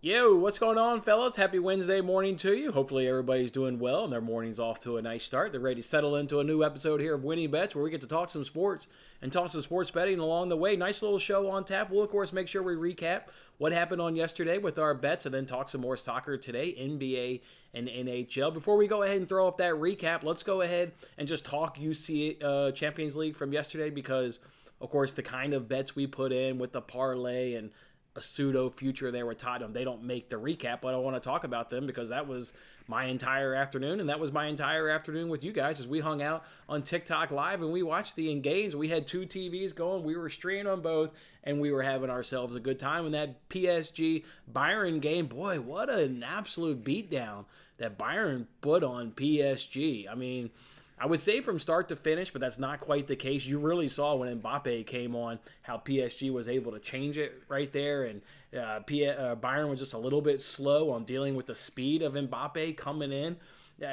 Yo, what's going on, fellas? Happy Wednesday morning to you. Hopefully, everybody's doing well and their morning's off to a nice start. They're ready to settle into a new episode here of Winning Bets, where we get to talk some sports and talk some sports betting along the way. Nice little show on tap. We'll, of course, make sure we recap what happened on yesterday with our bets and then talk some more soccer today, NBA and NHL. Before we go ahead and throw up that recap, let's go ahead and just talk UC Champions League from yesterday because, of course, the kind of bets we put in with the parlay and a pseudo future there with Tottenham, they don't make the recap, but I want to talk about them because that was my entire afternoon, and that was my entire afternoon with you guys as we hung out on TikTok Live and we watched the Engage. We had two TVs going, we were streaming on both, and we were having ourselves a good time. And that PSG Bayern game, boy, what an absolute beatdown that Bayern put on PSG. I mean, I would say from start to finish, but that's not quite the case. You really saw when Mbappe came on how PSG was able to change it right there, and Bayern was just a little bit slow on dealing with the speed of Mbappe coming in.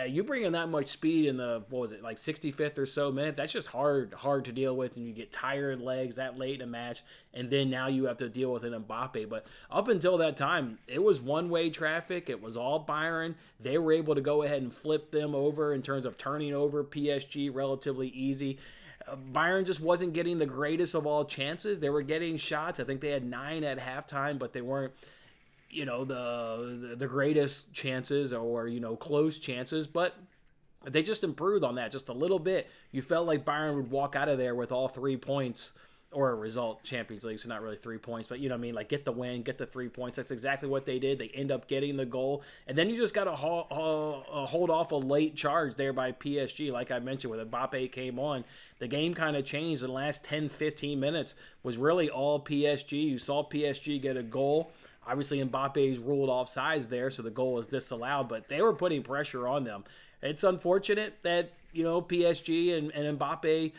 You bring in that much speed in the, what was it, like 65th or so minute, that's just hard to deal with, and you get tired legs that late in a match, and then now you have to deal with an Mbappe. But up until that time, it was one-way traffic. It was all Bayern. They were able to go ahead and flip them over in terms of turning over PSG relatively easy. Bayern just wasn't getting the greatest of all chances. They were getting shots. I think they had 9 at halftime, but they weren't the greatest chances or, close chances, but they just improved on that just a little bit. You felt like Bayern would walk out of there with all 3 points or a result, Champions League, so not really 3 points, but you know what I mean, like get the win, get the 3 points. That's exactly what they did. They end up getting the goal, and then you just got to hold off a late charge there by PSG. Like I mentioned, when Mbappe came on, the game kind of changed. The last 10-15 minutes was really all PSG. You saw PSG get a goal. Obviously, Mbappe's ruled offsides there, so the goal is disallowed, but they were putting pressure on them. It's unfortunate that, PSG and Mbappe,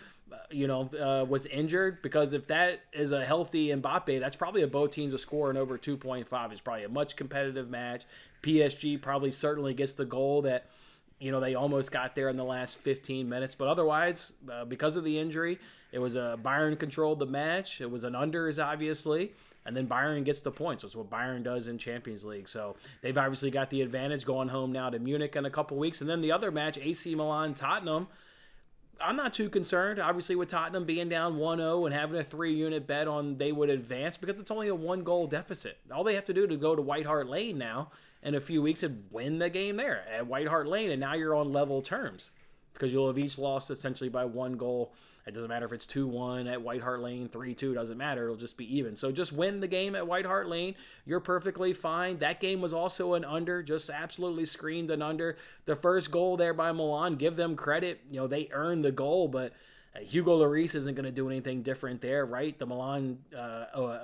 was injured, because if that is a healthy Mbappe, that's probably a both teams are scoring over 2.5. It's probably a much competitive match. PSG probably certainly gets the goal that, they almost got there in the last 15 minutes. But otherwise, because of the injury, it was Bayern controlled the match. It was an unders, obviously. And then Bayern gets the points. That's what Bayern does in Champions League. So they've obviously got the advantage going home now to Munich in a couple weeks. And then the other match, AC Milan-Tottenham, I'm not too concerned, obviously, with Tottenham being down 1-0 and having a 3-unit bet on they would advance, because it's only a 1-goal deficit. All they have to do to go to White Hart Lane now in a few weeks and win the game there at White Hart Lane, and now you're on level terms because you'll have each lost essentially by 1 goal. It doesn't matter if it's 2-1 at White Hart Lane, 3-2, doesn't matter. It'll just be even. So just win the game at White Hart Lane. You're perfectly fine. That game was also an under, just absolutely screamed an under. The first goal there by Milan, give them credit. They earned the goal, but Hugo Lloris isn't going to do anything different there, right? The Milan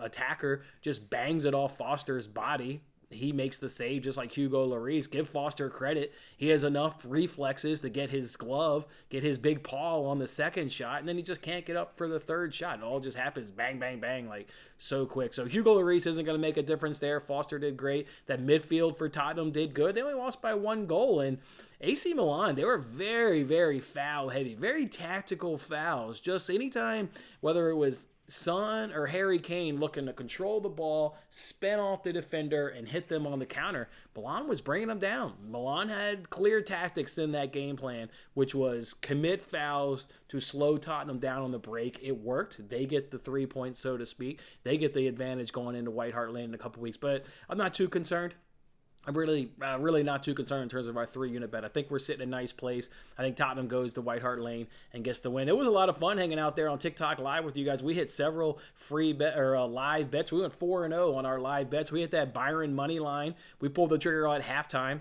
attacker just bangs it off Foster's body. He makes the save just like Hugo Lloris. Give Foster credit. He has enough reflexes to get his glove, get his big paw on the second shot, and then he just can't get up for the third shot. It all just happens bang, bang, bang, like so quick. So Hugo Lloris isn't going to make a difference there. Foster did great. That midfield for Tottenham did good. They only lost by 1 goal, and AC Milan, they were very, very foul heavy, very tactical fouls. Just anytime, whether it was Son or Harry Kane looking to control the ball, spin off the defender, and hit them on the counter, Milan was bringing them down. Milan had clear tactics in that game plan, which was commit fouls to slow Tottenham down on the break. It worked. They get the 3 points, so to speak. They get the advantage going into White Hart Lane in a couple weeks, but I'm not too concerned. I'm really not too concerned in terms of our 3-unit bet. I think we're sitting in a nice place. I think Tottenham goes to White Hart Lane and gets the win. It was a lot of fun hanging out there on TikTok Live with you guys. We hit several free bet or live bets. We went 4-0 on our live bets. We hit that Bayern money line. We pulled the trigger at halftime.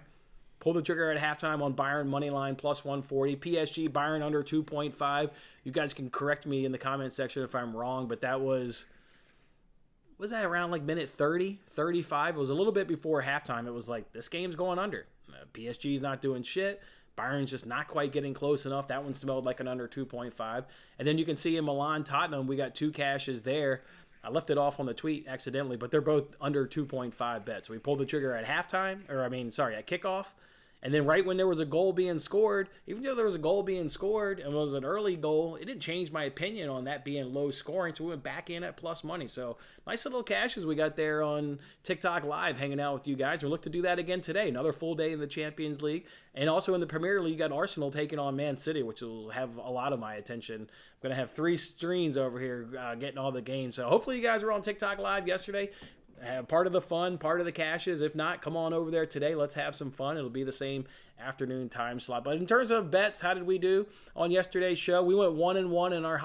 Pulled the trigger at halftime on Bayern money line plus 140. PSG Bayern under 2.5. You guys can correct me in the comment section if I'm wrong, but that was that around like minute 30, 35? It was a little bit before halftime. It was like, this game's going under. PSG's not doing shit. Bayern's just not quite getting close enough. That one smelled like an under 2.5. And then you can see in Milan, Tottenham, we got 2 cashes there. I left it off on the tweet accidentally, but they're both under 2.5 bets. So we pulled the trigger at halftime, at kickoff, And then right when there was a goal being scored, even though there was a goal being scored and it was an early goal, it didn't change my opinion on that being low scoring. So we went back in at plus money. So nice little cashes we got there on TikTok Live hanging out with you guys. We look to do that again today. Another full day in the Champions League. And also in the Premier League, you got Arsenal taking on Man City, which will have a lot of my attention. I'm going to have 3 screens over here getting all the games. So hopefully you guys were on TikTok Live yesterday. Part of the fun, part of the cashes. If not, come on over there today. Let's have some fun. It'll be the same afternoon time slot. But in terms of bets, how did we do on yesterday's show? We went 1-1 in our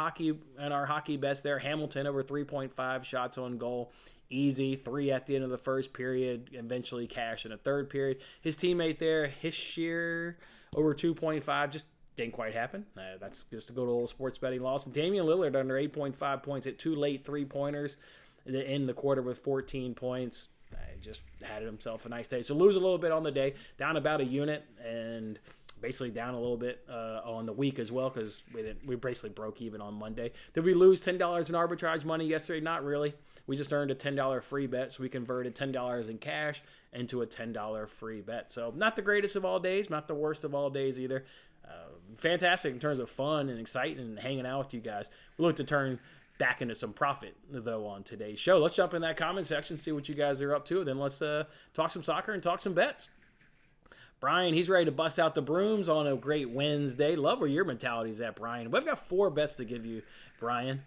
hockey bets there. Hamilton over 3.5 shots on goal. Easy. 3 at the end of the first period. Eventually cash in the third period. His teammate there, Hischier, over 2.5. Just didn't quite happen. That's just a good old sports betting loss. And Damian Lillard under 8.5 points at 2 late 3-pointers. In the quarter with 14 points. Just had himself a nice day. So lose a little bit on the day, down about a unit, and basically down a little bit on the week as well because we basically broke even on Monday. Did we lose $10 in arbitrage money yesterday? Not really. We just earned a $10 free bet, so we converted $10 in cash into a $10 free bet. So not the greatest of all days, not the worst of all days either. Fantastic in terms of fun and exciting and hanging out with you guys. We look to turn back into some profit, though, on today's show. Let's jump in that comment section, see what you guys are up to, and then let's talk some soccer and talk some bets. Brian, he's ready to bust out the brooms on a great Wednesday. Love where your mentality is at, Brian. We've got 4 bets to give you, Brian.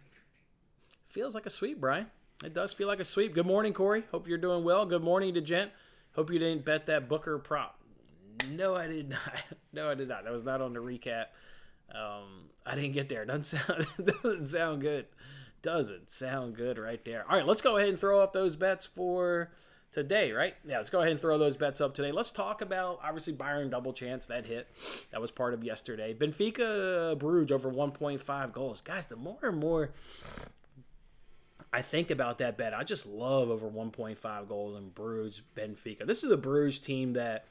Feels like a sweep, Brian. It does feel like a sweep. Good morning, Corey. Hope you're doing well. Good morning to Gent. Hope you didn't bet that Booker prop. No, I did not. No, I did not. That was not on the recap. I didn't get there. Doesn't sound good. Doesn't sound good right there. All right, let's go ahead and throw up those bets for today, right? Yeah, let's go ahead and throw those bets up today. Let's talk about, obviously, Bayern double chance. That hit. That was part of yesterday. Benfica Bruges over 1.5 goals. Guys, the more and more I think about that bet, I just love over 1.5 goals in Bruges Benfica. This is a Bruges team that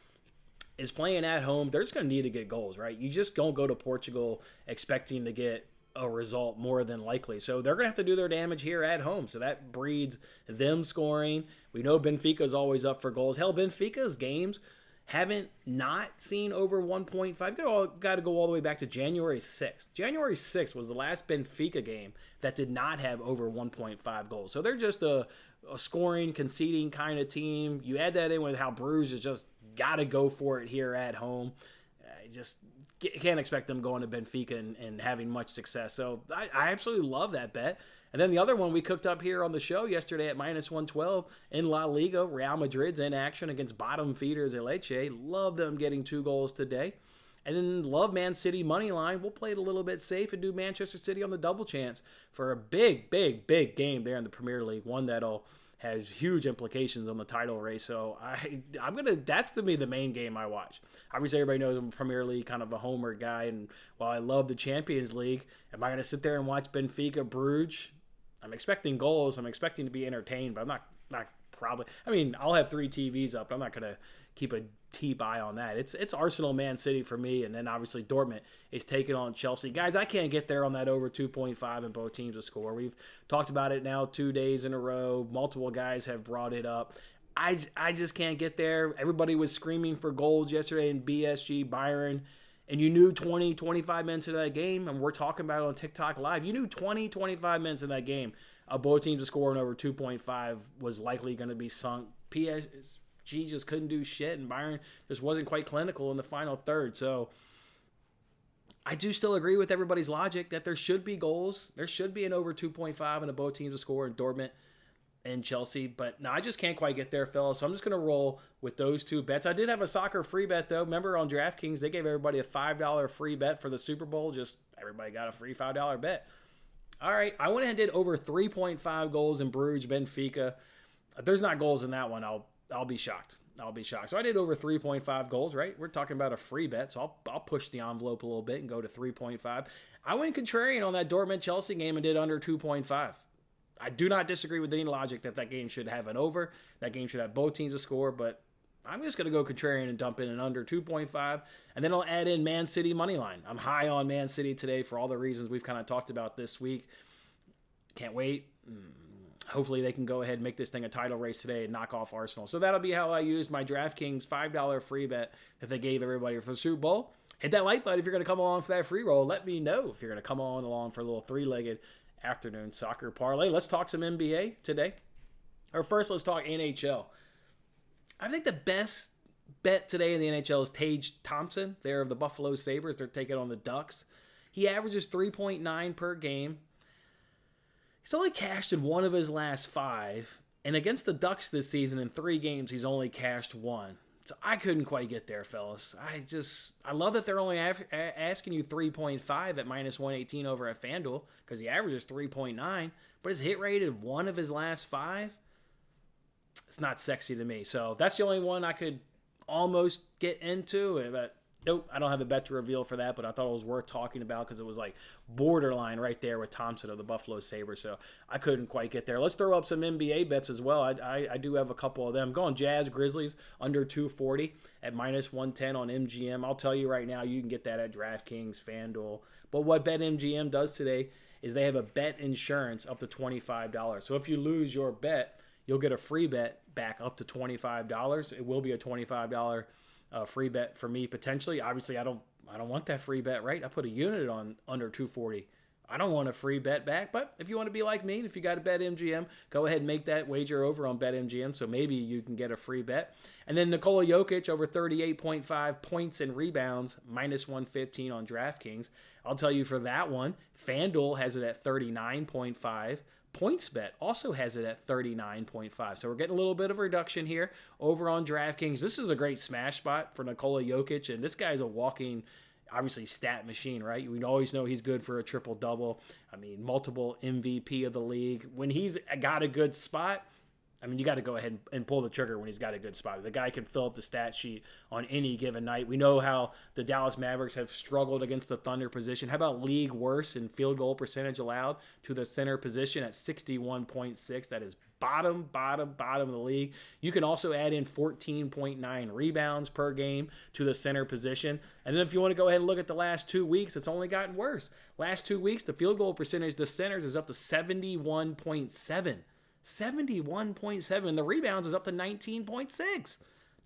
is playing at home. They're just going to need to get goals, right? You just don't go to Portugal expecting to get a result more than likely. So they're going to have to do their damage here at home. So that breeds them scoring. We know Benfica's always up for goals. Hell, Benfica's games haven't not seen over 1.5. Got to go all the way back to January 6th. January 6th was the last Benfica game that did not have over 1.5 goals. So they're just a scoring, conceding kind of team. You add that in with how Bruges has just got to go for it here at home. Just can't expect them going to Benfica and having much success. So I absolutely love that bet. And then the other one we cooked up here on the show yesterday at -112 in La Liga. Real Madrid's in action against bottom feeders Elche. Love them getting 2 goals today. And then love Man City money line. We'll play it a little bit safe and do Manchester City on the double chance for a big, big, big game there in the Premier League. One that'll has huge implications on the title race. So that's to me the main game I watch. Obviously everybody knows I'm a Premier League kind of a homer guy, and while I love the Champions League, am I going to sit there and watch Benfica Bruges? I'm expecting goals. I'm expecting to be entertained, but I'm not probably. I mean, I'll have 3 TVs up. I'm not going to keep a deep eye on that. It's Arsenal Man City for me, and then obviously Dortmund is taking on Chelsea. Guys, I can't get there on that over 2.5 and both teams to score. We've talked about it now 2 days in a row. Multiple guys have brought it up. I just can't get there. Everybody was screaming for goals yesterday in BSG, Bayern, and you knew 20, 25 minutes into that game, and we're talking about it on TikTok Live, you knew 20, 25 minutes in that game, both teams are scoring over 2.5 was likely going to be sunk. PSG just couldn't do shit, and Bayern just wasn't quite clinical in the final third. So I do still agree with everybody's logic that there should be goals. There should be an over 2.5 and both teams to score in Dortmund and Chelsea. But no, I just can't quite get there, fellas. So I'm just going to roll with those 2 bets. I did have a soccer free bet, though. Remember on DraftKings, they gave everybody a $5 free bet for the Super Bowl. Just everybody got a free $5 bet. All right, I went ahead and did over 3.5 goals in Bruges, Benfica. If there's not goals in that one, I'll be shocked. I'll be shocked. So I did over 3.5 goals, right? We're talking about a free bet, so I'll push the envelope a little bit and go to 3.5. I went contrarian on that Dortmund-Chelsea game and did under 2.5. I do not disagree with any logic that game should have an over. That game should have both teams to score, but I'm just going to go contrarian and dump in an under 2.5, and then I'll add in Man City money line. I'm high on Man City today for all the reasons we've kind of talked about this week. Can't wait. hopefully they can go ahead and make this thing a title race today and knock off Arsenal. So that'll be how I used my DraftKings $5 free bet that they gave everybody for the Super Bowl. Hit that like button if you're going to come along for that free roll. Let me know if you're going to come along for a little three-legged afternoon soccer parlay. Let's talk some NBA today. Or first, let's talk NHL. I think the best bet today in the NHL is Tage Thompson. They're of the Buffalo Sabres. They're taking on the Ducks. He averages 3.9 per game. He's only cashed in one of his last 5. And against the Ducks this season, in 3 games, he's only cashed 1. So I couldn't quite get there, fellas. I love that they're only asking you 3.5 at minus 118 over at FanDuel because he averages 3.9, but his hit rate of 1 of his last 5, it's not sexy to me. So that's the only one I could almost get into, but nope, I don't have a bet to reveal for that, but I thought it was worth talking about because it was like borderline right there with Thompson of the Buffalo Sabres, so I couldn't quite get there. Let's throw up some NBA bets as well. I do have a couple of them. Going Jazz Grizzlies under 240 at minus 110 on MGM. I'll tell you right now, you can get that at DraftKings, FanDuel. But what BetMGM does today is they have a bet insurance up to $25. So if you lose your bet, you'll get a free bet back up to $25. It will be a $25 free bet for me potentially. Obviously, I don't want that free bet, right? I put a unit on under 240. I don't want a free bet back, but if you want to be like me, if you got a BetMGM, go ahead and make that wager over on BetMGM, so maybe you can get a free bet. And then Nikola Jokic over 38.5 points and rebounds, minus 115 on DraftKings. I'll tell you for that one, FanDuel has it at 39.5. PointsBet also has it at 39.5. So we're getting a little bit of a reduction here over on DraftKings. This is a great smash spot for Nikola Jokic, and this guy's a walking, obviously, stat machine, right? We always know he's good for a triple-double. I mean, multiple MVP of the league. When he's got a good spot, I mean, you got to go ahead and pull the trigger when he's got a good spot. The guy can fill up the stat sheet on any given night. We know how the Dallas Mavericks have struggled against the Thunder position. How about league worst in field goal percentage allowed to the center position at 61.6? That is bottom of the league. You can also add in 14.9 rebounds per game to the center position. And then if you want to go ahead and look at the last 2 weeks, it's only gotten worse. Last 2 weeks, the field goal percentage to centers is up to 71.7. 71.7. The rebounds is up to 19.6.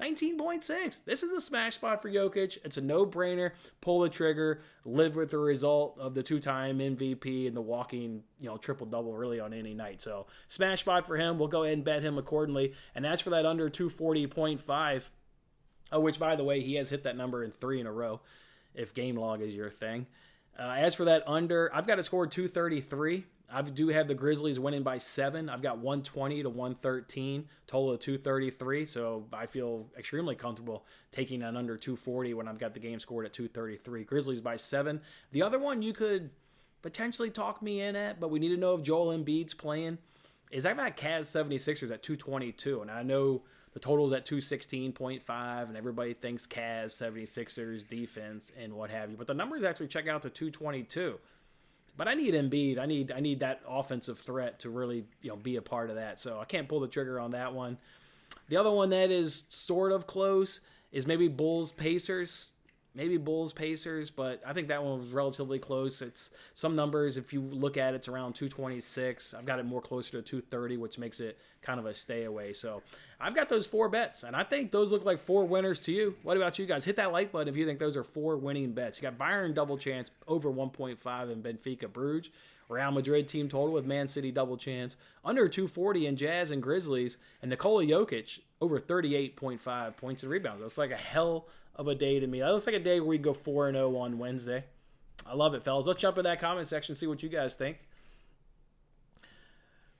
19.6. This is a smash spot for Jokic. It's a no-brainer. Pull the trigger. Live with the result of the 2-time MVP and the walking, triple-double really on any night. So smash spot for him. We'll go ahead and bet him accordingly. And as for that under 240.5, which, by the way, he has hit that number in 3 in a row, if game log is your thing. As for that under, I've got it scored 233. I do have the Grizzlies winning by 7. I've got 120 to 113, total of 233. So I feel extremely comfortable taking an under 240 when I've got the game scored at 233. Grizzlies by 7. The other one you could potentially talk me in at, but we need to know if Joel Embiid's playing, is I've got Cavs 76ers at 222. And I know the total's at 216.5, and everybody thinks Cavs 76ers defense and what have you. But the numbers actually check out to 222. But I need Embiid. I need that offensive threat to really be a part of that. So I can't pull the trigger on that one. The other one that is sort of close is maybe Bulls Pacers. Maybe Bulls Pacers, but I think that one was relatively close. It's some numbers, if you look at it, it's around 226. I've got it more closer to 230, which makes it kind of a stay away. So I've got those 4 bets, and I think those look like 4 winners to you. What about you guys? Hit that like button if you think those are 4 winning bets. You got Bayern double chance over 1.5 in Benfica Bruges. Real Madrid team total with Man City double chance. Under 240 in Jazz and Grizzlies. And Nikola Jokic over 38.5 points and rebounds. That's like a hell of a day to me. That looks like a day where we can go 4-0 on Wednesday. I love it, fellas. Let's jump in that comment section and see what you guys think.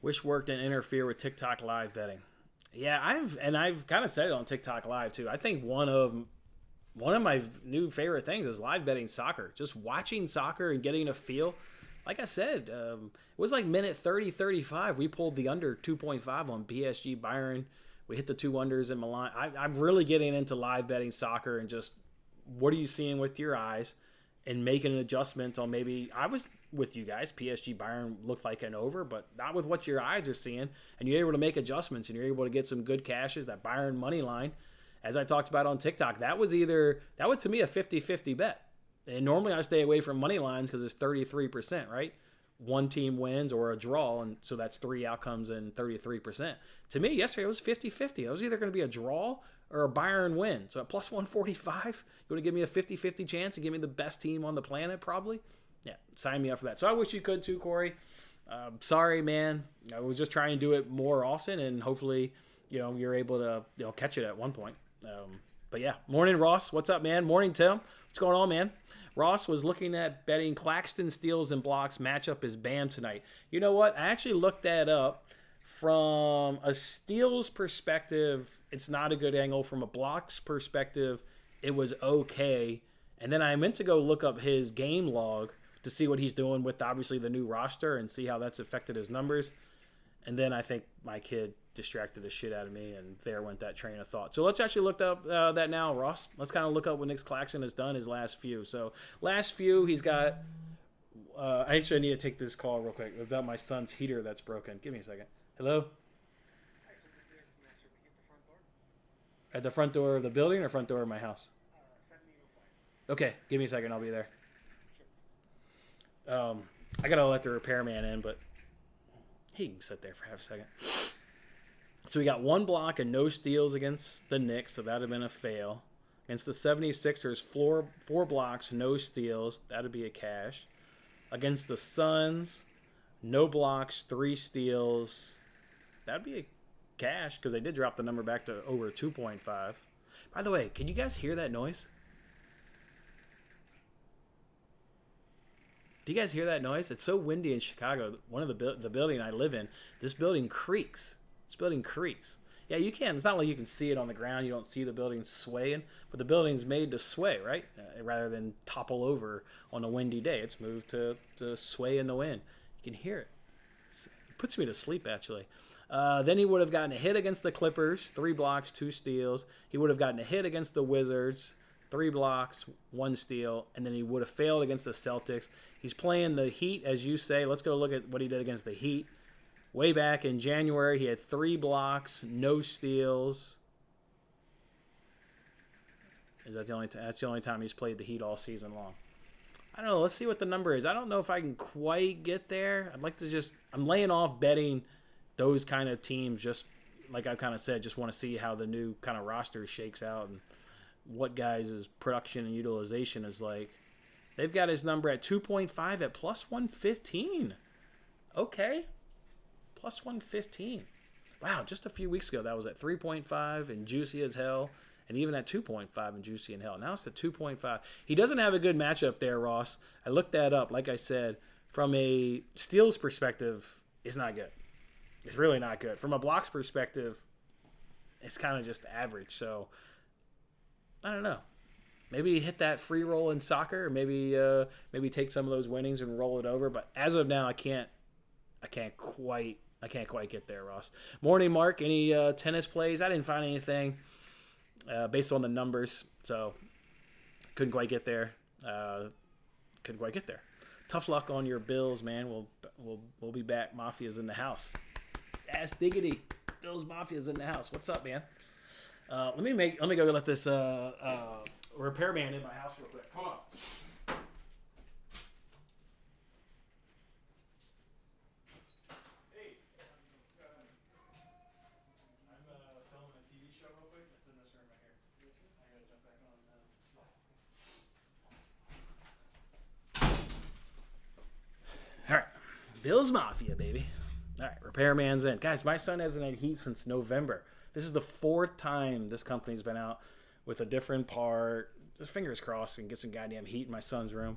Wish work didn't interfere with TikTok live betting. Yeah, I've kind of said it on TikTok live too. I think one of my new favorite things is live betting soccer. Just watching soccer and getting a feel. Like I said, it was like minute 30, 35. We pulled the under 2.5 on PSG Bayern. We hit the 2 unders in Milan. I'm really getting into live betting soccer and just what are you seeing with your eyes and making an adjustment on maybe, I was with you guys, PSG Bayern looked like an over, but not with what your eyes are seeing. And you're able to make adjustments and you're able to get some good cashes. That Bayern money line, as I talked about on TikTok, that was to me a 50-50 bet. And normally I stay away from money lines because it's 33%, right? one team wins or a draw, and so that's 3 outcomes and 33%. To me, yesterday it was 50-50. It was either going to be a draw or a Bayern win. So at plus 145, you want to give me a 50-50 chance and give me the best team on the planet, probably? Yeah, sign me up for that. So I wish you could too, Corey. Sorry, man. I was just trying to do it more often, and hopefully, you're able to, catch it at one point. But yeah, morning, Ross. What's up, man? Morning, Tim. What's going on, man? Ross was looking at betting Claxton steals and blocks matchup is banned tonight. You know what? I actually looked that up. From a steals perspective, it's not a good angle. From a blocks perspective, it was okay. And then I meant to go look up his game log to see what he's doing with, obviously, the new roster and see how that's affected his numbers. And then I think my kid distracted the shit out of me, and there went that train of thought. So let's actually look up that now, Ross. Let's kind of look up what Nick Claxton has done his last few. So last few, he's got I actually need to take this call real quick about my son's heater that's broken. Give me a second. Hello? At the front door of the building or front door of my house? Okay, give me a second. I'll be there. I got to let the repairman in, but he can sit there for half a second. So we got 1 block and no steals against the Knicks, so that would have been a fail. Against the 76ers, 4 blocks, no steals. That would be a cash. Against the Suns, no blocks, 3 steals. That would be a cash because they did drop the number back to over 2.5. By the way, can you guys hear that noise? Do you guys hear that noise? It's so windy in Chicago. One of the building I live in, this building creaks. This building creaks. Yeah, you can. It's not like you can see it on the ground. You don't see the building swaying, but the building's made to sway, right? Rather than topple over on a windy day, it's moved to sway in the wind. You can hear it. It puts me to sleep, actually. Then he would have gotten a hit against the Clippers, 3 blocks, 2 steals. He would have gotten a hit against the Wizards, 3 blocks, 1 steal, and then he would have failed against the Celtics. He's playing the Heat, as you say. Let's go look at what he did against the Heat. Way back in January, he had 3 blocks, no steals. Is that the only time? That's the only time he's played the Heat all season long. I don't know. Let's see what the number is. I don't know if I can quite get there. I'd like to I'm laying off betting those kind of teams, just like I kind of said, just want to see how the new kind of roster shakes out and what guys' production and utilization is like. They've got his number at 2.5 at plus 115. Okay. Plus 115. Wow, just a few weeks ago, that was at 3.5 and juicy as hell, and even at 2.5 and juicy in hell. Now it's at 2.5. He doesn't have a good matchup there, Ross. I looked that up. Like I said, from a steals perspective, it's not good. It's really not good. From a blocks perspective, it's kind of just average. So, I don't know. Maybe hit that free roll in soccer, or maybe take some of those winnings and roll it over. But as of now, I can't quite get there, Ross. Morning, Mark. Any tennis plays? I didn't find anything based on the numbers, so couldn't quite get there. Tough luck on your Bills, man. We'll be back. Mafia's in the house. Ass diggity. Bills Mafia's in the house. What's up, man? Let me go let this repairman in my house real quick. Hold on. Hey, I'm filming a TV show real quick. It's in this room right here. I gotta jump back on now. All right, Bills Mafia, baby. All right, repairman's in. Guys, my son hasn't had heat since November. This is the 4th time this company's been out with a different part. Just fingers crossed we can get some goddamn heat in my son's room.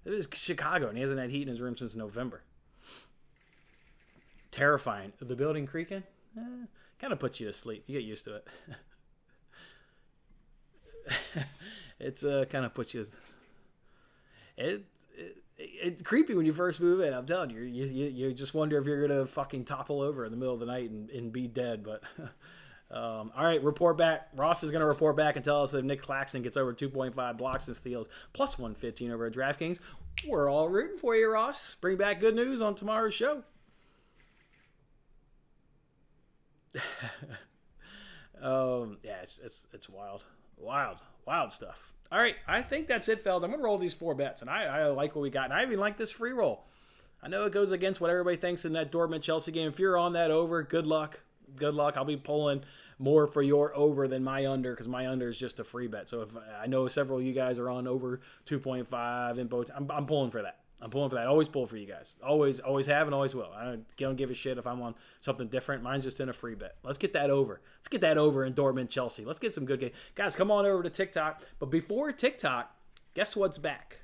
It is Chicago, and he hasn't had heat in his room since November. Terrifying. The building creaking? Kind of puts you to sleep. You get used to it. It's kind of puts you... It's creepy when you first move in. I'm telling you, you just wonder if you're gonna fucking topple over in the middle of the night and be dead. But all right, report back. Ross is gonna report back and tell us if Nick Claxton gets over 2.5 blocks and steals plus 115 over at DraftKings. We're all rooting for you, Ross. Bring back good news on tomorrow's show. Yeah, it's wild stuff. All right, I think that's it, fellas. I'm going to roll these 4 bets, and I like what we got. And I even like this free roll. I know it goes against what everybody thinks in that Dortmund-Chelsea game. If you're on that over, good luck. Good luck. I'll be pulling more for your over than my under because my under is just a free bet. So if I know several of you guys are on over 2.5 and both, I'm pulling for that. I'm pulling for that. Always pull for you guys. Always have and always will. I don't give a shit if I'm on something different. Mine's just in a free bet. Let's get that over. Let's get that over in Dortmund-Chelsea. Let's get some good games. Guys, come on over to TikTok. But before TikTok, guess what's back?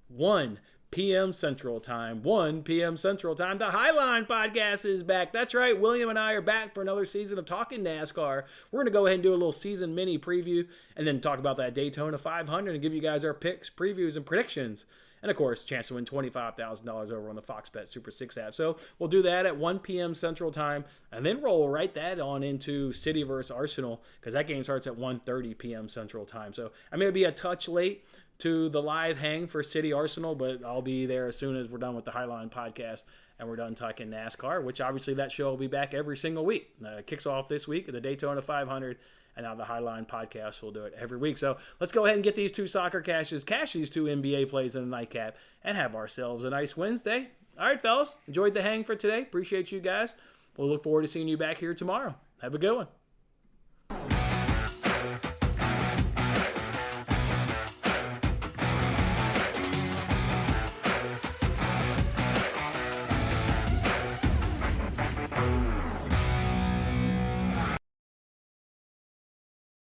1 p.m. Central Time. 1 p.m. Central Time. The Highline Podcast is back. That's right. William and I are back for another season of Talking NASCAR. We're going to go ahead and do a little season mini preview and then talk about that Daytona 500 and give you guys our picks, previews, and predictions. And, of course, chance to win $25,000 over on the Fox Bet Super 6 app. So we'll do that at 1 p.m. Central Time and then roll right that on into City versus Arsenal because that game starts at 1:30 p.m. Central Time. So I may be a touch late to the live hang for City Arsenal, but I'll be there as soon as we're done with the Highline Podcast and we're done talking NASCAR, which obviously that show will be back every single week. Kicks off this week at the Daytona 500. And now the Highline Podcast will do it every week. So let's go ahead and get these 2 soccer cashes, cash these 2 NBA plays in the nightcap, and have ourselves a nice Wednesday. All right, fellas. Enjoyed the hang for today. Appreciate you guys. We'll look forward to seeing you back here tomorrow. Have a good one.